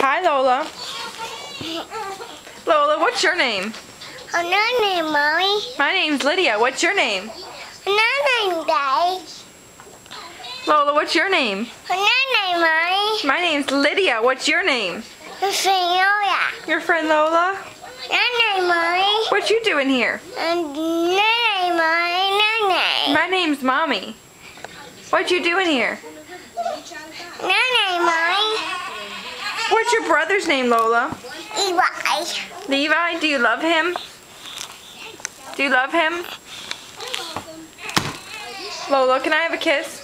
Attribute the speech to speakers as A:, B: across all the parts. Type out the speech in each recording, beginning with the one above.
A: Hi, Lola. Lola, what's your name?
B: Her name, Mommy.
A: My name's Lydia. What's your name?
B: Her name, Daddy.
A: Lola, what's your name?
B: Her name, Mommy.
A: My name's Lydia. What's your name?
B: Her name,
A: Your friend Lola?
B: Mommy.
A: What you doing here?
B: And name, Mommy.
A: My name's Mommy. What you doing here?
B: Name, Mommy.
A: What's your brother's name, Lola?
B: Levi.
A: Levi? Do you love him? Do you love him? Lola, can I have a kiss?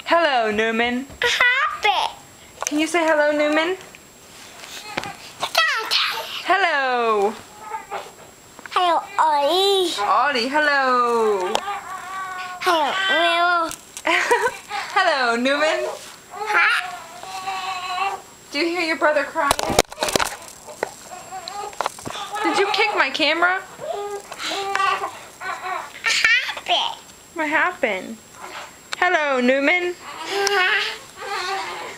A: Hello, Newman.
B: Happy.
A: Can you say hello, Newman? Hello.
B: Hello, Ollie.
A: Audie, hello.
B: Hello, Will.
A: Hello, Newman. Do you hear your brother crying? Did you kick my camera?
B: Happy.
A: What happened? Hello, Newman.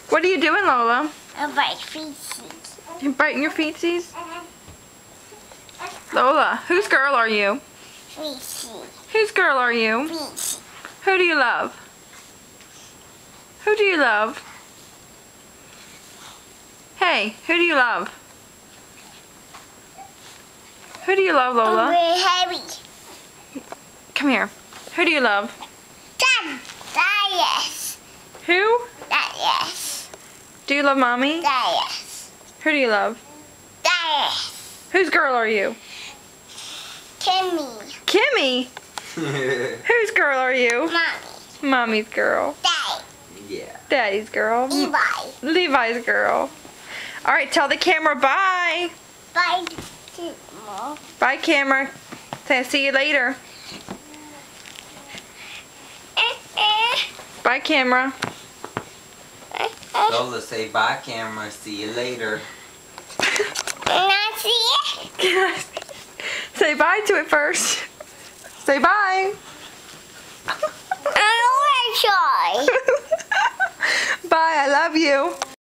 A: What are you doing, Lola?
B: About feces.
A: You biting your feetsies? Lola, whose girl are you?
B: Feces.
A: Whose girl are you?
B: Feces.
A: Who do you love? Who do you love? Hey, who do you love? Who do you love, Lola?
B: We're heavy.
A: Come here. Who do you love?
B: Dad. Dad, yes.
A: Who?
B: Dad, yes.
A: Do you love Mommy?
B: Dad, yes.
A: Who do you love?
B: Dad, yes.
A: Whose girl are you?
B: Kimmy.
A: Kimmy? Whose girl are you?
B: Mommy.
A: Mommy's girl.
B: Dad.
C: Yeah.
A: Daddy's girl.
B: Levi.
A: Levi's girl. Alright, tell the camera bye.
B: Bye. Mom.
A: Bye, camera. Say, see you later. Bye, camera.
C: Lola, say bye, camera. See you later.
B: Not see it.
A: Say bye to it first. Say bye.
B: I want to try.
A: Bye, I love you.